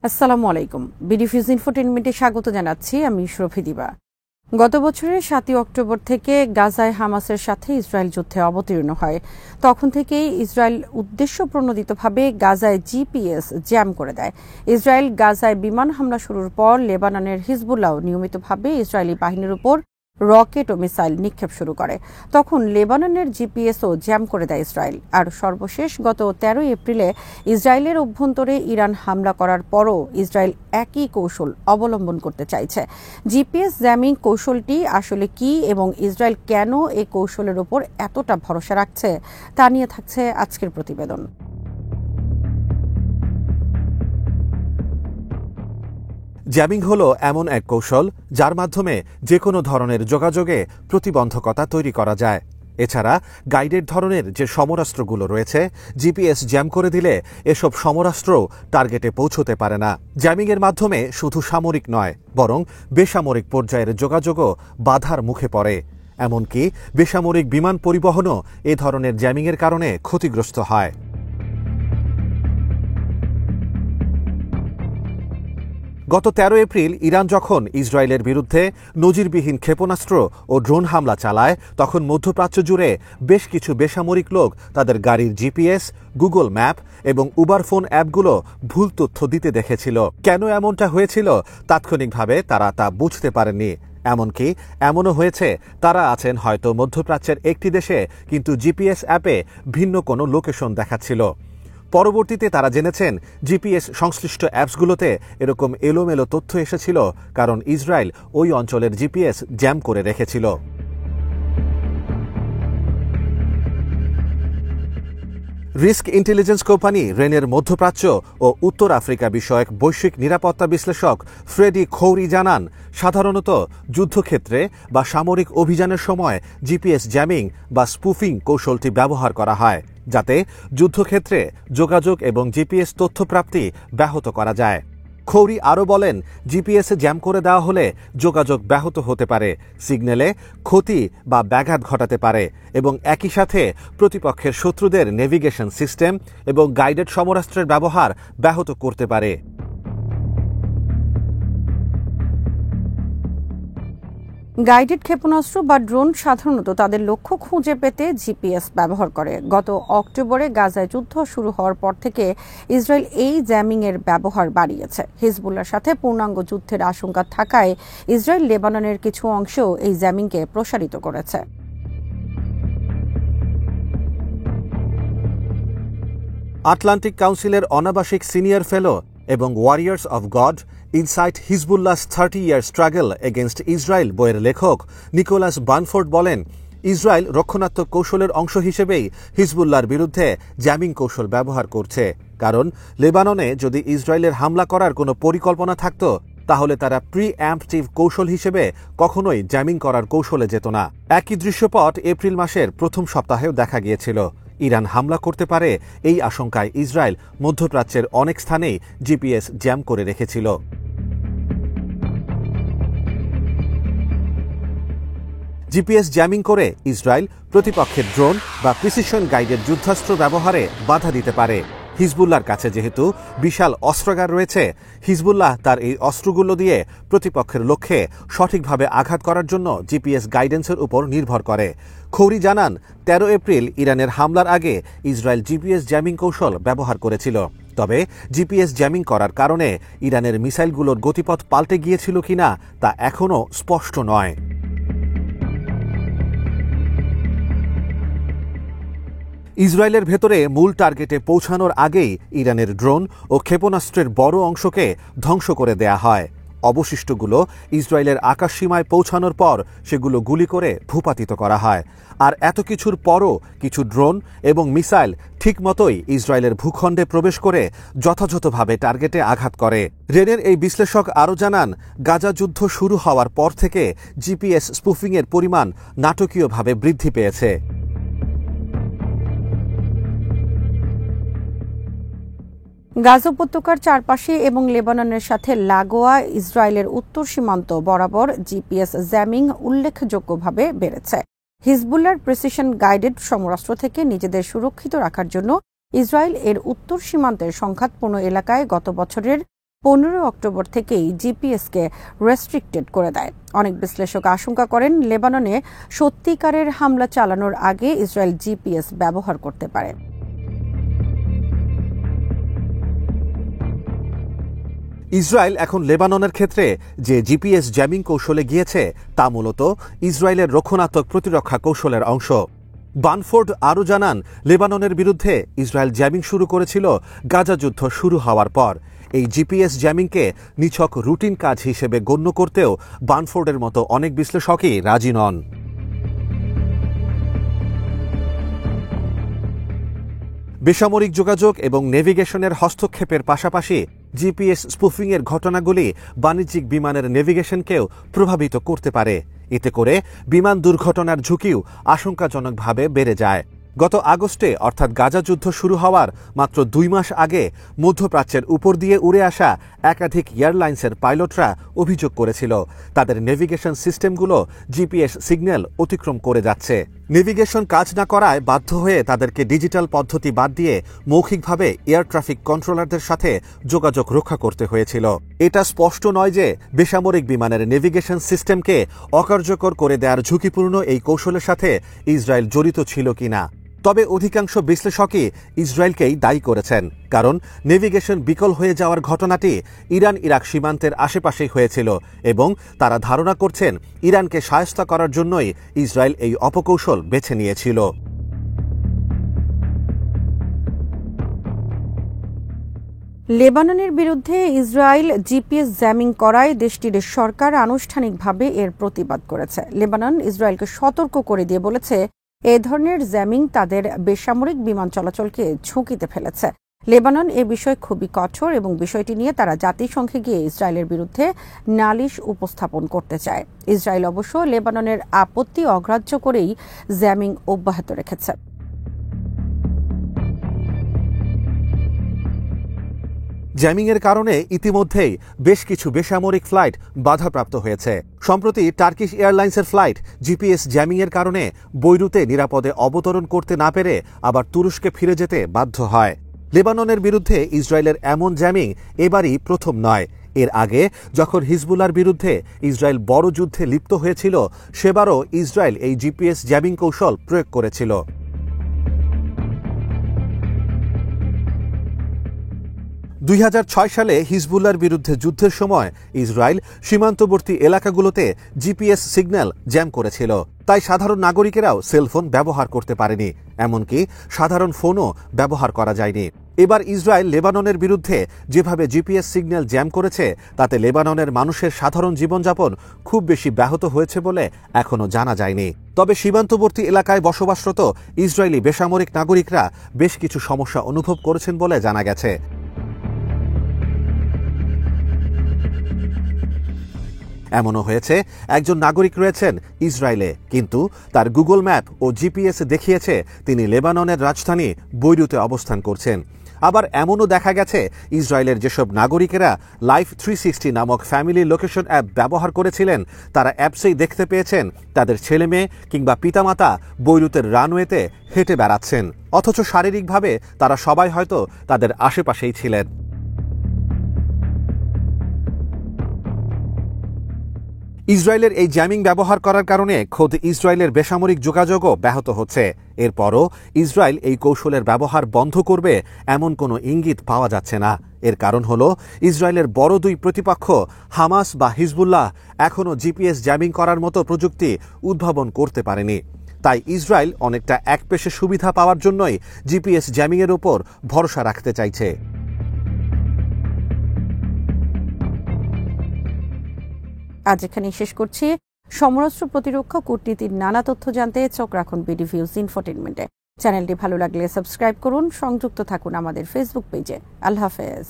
আসসালামু আলাইকুম। বিডিফিউজ ইনফোটেইনমেন্টে স্বাগত জানাচ্ছি। আমি শরফি দিবা। গত বছরের ৭ই অক্টোবর থেকে গাজায় হামাসের সাথে ইসরায়েল যুদ্ধে অবতীর্ণ হয়। তখন থেকেই ইসরায়েল উদ্দেশ্যপ্রণোদিতভাবে গাজায় জিপিএস জ্যাম করে দেয়। ইসরায়েল গাজায় বিমান হামলা শুরুর পর লেবাননের হিজবুল্লাহ নিয়মিতভাবে ইসরায়েলি বাহিনীর উপর রকেট ও মিসাইল নিক্ষেপ শুরু করে। তখন লেবাননের জিপিএসও জ্যাম করে দেয় ইসরায়েল। আর সর্বশেষ গত ১৩ এপ্রিলে ইসরায়েলের অভ্যন্তরে ইরান হামলা করার পরও ইসরায়েল একই কৌশল অবলম্বন করতে চাইছে। জিপিএস জ্যামিং কৌশলটি আসলে কি এবং ইসরায়েল কেন এই কৌশলের উপর এতটা ভরসা রাখছে তা নিয়ে থাকছে আজকের প্রতিবেদন। জ্যামিং হলো এমন এক কৌশল যার মাধ্যমে যে কোনো ধরনের যোগাযোগে প্রতিবন্ধকতা তৈরি করা যায়। এছাড়া গাইডেড ধরনের যে সমরাস্ত্রগুলো রয়েছে, জিপিএস জ্যাম করে দিলে এসব সমরাস্ত্রও টার্গেটে পৌঁছতে পারে না। জ্যামিংয়ের মাধ্যমে শুধু সামরিক নয়, বরং বেসামরিক পর্যায়ের যোগাযোগও বাধার মুখে পড়ে। এমনকি বেসামরিক বিমান পরিবহনও এ ধরনের জ্যামিংয়ের কারণে ক্ষতিগ্রস্ত হয়। গত ১৩ এপ্রিল ইরান যখন ইসরায়েলের বিরুদ্ধে নজিরবিহীন ক্ষেপণাস্ত্র ও ড্রোন হামলা চালায়, তখন মধ্যপ্রাচ্য জুড়ে বেশ কিছু বেসামরিক লোক তাদের গাড়ির জিপিএস, গুগল ম্যাপ এবং উবার ফোন অ্যাপগুলো ভুল তথ্য দিতে দেখেছিল। কেন এমনটা হয়েছিল তাৎক্ষণিকভাবে তারা তা বুঝতে পারেননি। এমনকি এমনও হয়েছে তারা আছেন হয়তো মধ্যপ্রাচ্যের একটি দেশে, কিন্তু জিপিএস অ্যাপে ভিন্ন কোনো লোকেশন দেখাচ্ছিল। পরবর্তীতে তারা জেনেছেন জিপিএস সংশ্লিষ্ট অ্যাপসগুলোতে এরকম এলোমেলো তথ্য এসেছিল কারণ ইসরায়েল ওই অঞ্চলের জিপিএস জ্যাম করে রেখেছিল। রিস্ক ইন্টেলিজেন্স কোম্পানি রেনের মধ্যপ্রাচ্য ও উত্তর আফ্রিকা বিষয়ক বৈশ্বিক নিরাপত্তা বিশ্লেষক ফ্রেডি খৌরি জানান, সাধারণত যুদ্ধক্ষেত্রে বা সামরিক অভিযানের সময় জিপিএস জ্যামিং বা স্পুফিং কৌশলটি ব্যবহার করা হয়, যাতে যুদ্ধক্ষেত্রে যোগাযোগ এবং জিপিএস তথ্য প্রাপ্তি ব্যাহত করা যায়। খৌরি আরও বলেন, জিপিএসে জ্যাম করে দেওয়া হলে যোগাযোগ ব্যাহত হতে পারে, সিগন্যালে ক্ষতি বা ব্যাঘাত ঘটাতে পারে এবং একই সাথে প্রতিপক্ষের শত্রুদের নেভিগেশন সিস্টেম এবং গাইডেড সমরাস্ত্রের ব্যবহার ব্যাহত করতে পারে। গাইডেড ক্ষেপণাস্ত্র বা ড্রোন সাধারণত তাদের লক্ষ্য খুঁজে পেতে জিপিএস ব্যবহার করে। গত অক্টোবরে গাজায় যুদ্ধ শুরু হওয়ার পর থেকে ইসরায়েল এই জ্যামিংয়ের ব্যবহার বাড়িয়েছে। হিজবুল্লাহর সাথে পূর্ণাঙ্গ যুদ্ধের আশঙ্কা থাকায় ইসরায়েল লেবাননের কিছু অংশেও এই জ্যামিংকে প্রসারিত করেছে। আটলান্টিক কাউন্সিলের অনাবাসিক সিনিয়র ফেলো এবং warriors of God inside Hezbollah's 30 year struggle against Israel বইয়ের লেখক নিকোলাস বানফোর্ড বলেন, ইসরায়েল রক্ষণাত্মক কৌশলের অংশ হিসেবেই হিজবুল্লাহর বিরুদ্ধে জ্যামিং কৌশল ব্যবহার করছে। কারণ লেবাননে যদি ইসরায়েলের হামলা করার কোনো পরিকল্পনা থাকত, তাহলে তারা প্রি-অ্যাম্পটিভ কৌশল হিসেবে কখনোই জ্যামিং করার কৌশলে যেত না। একই দৃশ্যপট এপ্রিল মাসের প্রথম সপ্তাহেও দেখা গিয়েছিল। ইরান হামলা করতে পারে এই আশঙ্কায় ইসরায়েল মধ্যপ্রাচ্যের অনেক স্থানেই জিপিএস জ্যাম করে রেখেছিল। জিপিএস জ্যামিং করে ইসরায়েল প্রতিপক্ষের ড্রোন বা প্রিসিশন গাইডেড যুদ্ধাস্ত্র ব্যবহারে বাধা দিতে পারে। হিজবুল্লাহর কাছে যেহেতু বিশাল অস্ত্রাগার রয়েছে, হিজবুল্লাহ তার এই অস্ত্রগুলো দিয়ে প্রতিপক্ষের লক্ষ্যে সঠিকভাবে আঘাত করার জন্য জিপিএস গাইডেন্সের উপর নির্ভর করে। খৌরি জানান, ১৩ এপ্রিল ইরানের হামলার আগে ইসরায়েল জিপিএস জ্যামিং কৌশল ব্যবহার করেছিল। তবে জিপিএস জ্যামিং করার কারণে ইরানের মিসাইলগুলোর গতিপথ পাল্টে গিয়েছিল কিনা তা এখনও স্পষ্ট নয়। ইসরায়েলের ভেতরে মূল টার্গেটে পৌঁছানোর আগেই ইরানের ড্রোন ও ক্ষেপণাস্ত্রের বড় অংশকে ধ্বংস করে দেয়া হয়। অবশিষ্টগুলো ইসরায়েলের আকাশসীমায় পৌঁছানোর পর সেগুলো গুলি করে ভূপাতিত করা হয়। আর এত কিছুর পরও কিছু ড্রোন এবং মিসাইল ঠিকমতোই ইসরায়েলের ভূখণ্ডে প্রবেশ করে যথাযথভাবে টার্গেটে আঘাত করে। রেনের এই বিশ্লেষক আরও জানান, গাজা যুদ্ধ শুরু হওয়ার পর থেকে জিপিএস স্পুফিংয়ের পরিমাণ নাটকীয়ভাবে বৃদ্ধি পেয়েছে। গাজা উপত্যকার চারপাশে এবং লেবাননের সাথে লাগোয়া ইসরায়েলের উত্তর সীমান্ত বরাবর জিপিএস জ্যামিং উল্লেখযোগ্যভাবে বেড়েছে। হিজবুল্লাহর প্রিসিশন গাইডেড সমরাস্ত্র থেকে নিজেদের সুরক্ষিত রাখার জন্য ইসরায়েল এর উত্তর সীমান্তের সংঘাতপূর্ণ এলাকায় গত বছরের 15 অক্টোবর থেকেই জিপিএসকে রেস্ট্রিক্টেড করে দেয়। অনেক বিশ্লেষক আশঙ্কা করেন লেবাননে সত্যিকারের হামলা চালানোর আগে ইসরায়েল জিপিএস ব্যবহার করতে পারে। ইসরায়েল এখন লেবাননের ক্ষেত্রে যে জিপিএস জ্যামিং কৌশলে গিয়েছে তা মূলত ইসরায়েলের রক্ষণাত্মক প্রতিরক্ষা কৌশলের অংশ। বানফোর্ড আরও জানান, লেবাননের বিরুদ্ধে ইসরায়েল জ্যামিং শুরু করেছিল গাজা যুদ্ধ শুরু হওয়ার পর। এই জিপিএস জ্যামিংকে নিছক রুটিন কাজ হিসেবে গণ্য করতেও বানফোর্ডের মতো অনেক বিশ্লেষকই রাজি নন। বেসামরিক যোগাযোগ এবং নেভিগেশনের হস্তক্ষেপের পাশাপাশি জিপিএস স্পুফিংয়ের ঘটনাগুলি বাণিজ্যিক বিমানের নেভিগেশনকেও প্রভাবিত করতে পারে। এতে করে বিমান দুর্ঘটনার ঝুঁকিও আশঙ্কাজনকভাবে বেড়ে যায়। গত আগস্টে অর্থাৎ গাজা যুদ্ধ শুরু হওয়ার মাত্র 2 মাস আগে মধ্যপ্রাচ্যের উপর দিয়ে উড়ে আসা একাধিক এয়ারলাইন্সের পাইলটরা অভিযোগ করেছিল তাদের নেভিগেশন সিস্টেমগুলো জিপিএস সিগন্যাল অতিক্রম করে যাচ্ছে। নেভিগেশন কাজ না করায় বাধ্য হয়ে তাদেরকে ডিজিটাল পদ্ধতি বাদ দিয়ে মৌখিকভাবে এয়ার ট্রাফিক কন্ট্রোলারদের সাথে যোগাযোগ রক্ষা করতে হয়েছিল। এটা স্পষ্ট নয় যে বেসামরিক বিমানের নেভিগেশন সিস্টেমকে অকার্যকর করে দেওয়ার ঝুঁকিপূর্ণ এই কৌশলের সাথে ইসরায়েল জড়িত ছিল কিনা। তবে অধিকাংশ বিশ্লেষকই ইসরায়েলকেই দায়ী করেছেন, কারণ নেভিগেশন বিকল হয়ে যাওয়ার ঘটনাটি ইরান ইরাক সীমান্তের আশেপাশেই হয়েছিল এবং তারা ধারণা করছেন ইরানকে শায়েস্তা করার জন্যই ইসরায়েল এই অপকৌশল বেছে নিয়েছিল। লেবাননের বিরুদ্ধে ইসরায়েল জিপিএস জ্যামিং করায় দেশটির সরকার আনুষ্ঠানিকভাবে এর প্রতিবাদ করেছে। লেবানন ইসরায়েলকে সতর্ক করে দিয়ে বলেছে এ ধরনের জ্যামিং তাদের বেসামরিক বিমান চলাচলকে ঝুঁকিতে ফেলেছে। লেবানন এ বিষয়ে খুবই কঠোর এবং বিষয়টি নিয়ে তারা জাতিসংঘে গিয়ে ইসরায়েলের বিরুদ্ধে নালিশ উপস্থাপন করতে চায়। ইসরায়েল অবশ্য লেবাননের আপত্তি অগ্রাহ্য করেই জ্যামিং অব্যাহত রেখেছে। জ্যামিংয়ের কারণে ইতিমধ্যেই বেশ কিছু বেসামরিক ফ্লাইট বাধাপ্রাপ্ত হয়েছে। সম্প্রতি টার্কিশ এয়ারলাইন্সের ফ্লাইট জিপিএস জ্যামিংয়ের কারণে বৈরুতে নিরাপদে অবতরণ করতে না পেরে আবার তুরস্কে ফিরে যেতে বাধ্য হয়। লেবাননের বিরুদ্ধে ইসরায়েলের এমন জ্যামিং এবারই প্রথম নয়। এর আগে যখন হিজবুল্লাহর বিরুদ্ধে ইসরায়েল বড় যুদ্ধে লিপ্ত হয়েছিল, সেবারও ইসরায়েল এই জিপিএস জ্যামিং কৌশল প্রয়োগ করেছিল। 2006 সালে হিজবুল্লাহর বিরুদ্ধে যুদ্ধের সময় ইসরায়েল সীমান্তবর্তী এলাকাগুলোতে জিপিএস সিগন্যাল জ্যাম করেছিল। তাই সাধারণ নাগরিকেরাও সেলফোন ব্যবহার করতে পারেনি, এমনকি সাধারণ ফোনও ব্যবহার করা যায়নি। এবার ইসরায়েল লেবাননের বিরুদ্ধে যেভাবে জিপিএস সিগন্যাল জ্যাম করেছে তাতে লেবাননের মানুষের সাধারণ জীবনযাপন খুব বেশি ব্যাহত হয়েছে বলে এখনও জানা যায়নি। তবে সীমান্তবর্তী এলাকায় বসবাসরত ইসরায়েলি বেসামরিক নাগরিকরা বেশ কিছু সমস্যা অনুভব করেছেন বলে জানা গেছে। এমনও হয়েছে একজন নাগরিক রয়েছেন ইসরায়েলে, কিন্তু তার গুগল ম্যাপ ও জিপিএস দেখিয়েছে তিনি লেবাননের রাজধানী বৈরুতে অবস্থান করছেন। আবার এমনও দেখা গেছে ইসরায়েলের যেসব নাগরিকেরা লাইফ 360 নামক ফ্যামিলি লোকেশন অ্যাপ ব্যবহার করেছিলেন, তারা অ্যাপসেই দেখতে পেয়েছেন তাদের ছেলেমেয়ে কিংবা পিতামাতা বৈরুতের রানওয়েতে হেঁটে বেড়াচ্ছেন, অথচ শারীরিকভাবে তারা সবাই হয়তো তাদের আশেপাশেই ছিলেন। ইসরায়েলের এই জ্যামিং ব্যবহার করার কারণে খোদ ইসরায়েলের বেসামরিক যোগাযোগও ব্যাহত হচ্ছে। এরপরও ইসরায়েল এই কৌশলের ব্যবহার বন্ধ করবে এমন কোনো ইঙ্গিত পাওয়া যাচ্ছে না। এর কারণ হল ইসরায়েলের বড় দুই প্রতিপক্ষ হামাস বা হিজবুল্লাহ এখনও জিপিএস জ্যামিং করার মতো প্রযুক্তি উদ্ভাবন করতে পারেনি। তাই ইসরায়েল অনেকটা একপেশে সুবিধা পাওয়ার জন্যই জিপিএস জ্যামিংয়ের ওপর ভরসা রাখতে চাইছে। আজ এখানেই শেষ করছি। সমরাস্ত্র প্রতিরক্ষা কূটনীতির নানা তথ্য জানতে চোখ রাখুন বিডিভিউজ ইনফোটেইনমেন্টে। চ্যানেলটি ভালো লাগলে সাবস্ক্রাইব করুন, সংযুক্ত থাকুন আমাদের ফেসবুক পেজে। আল্লাহ হাফেজ।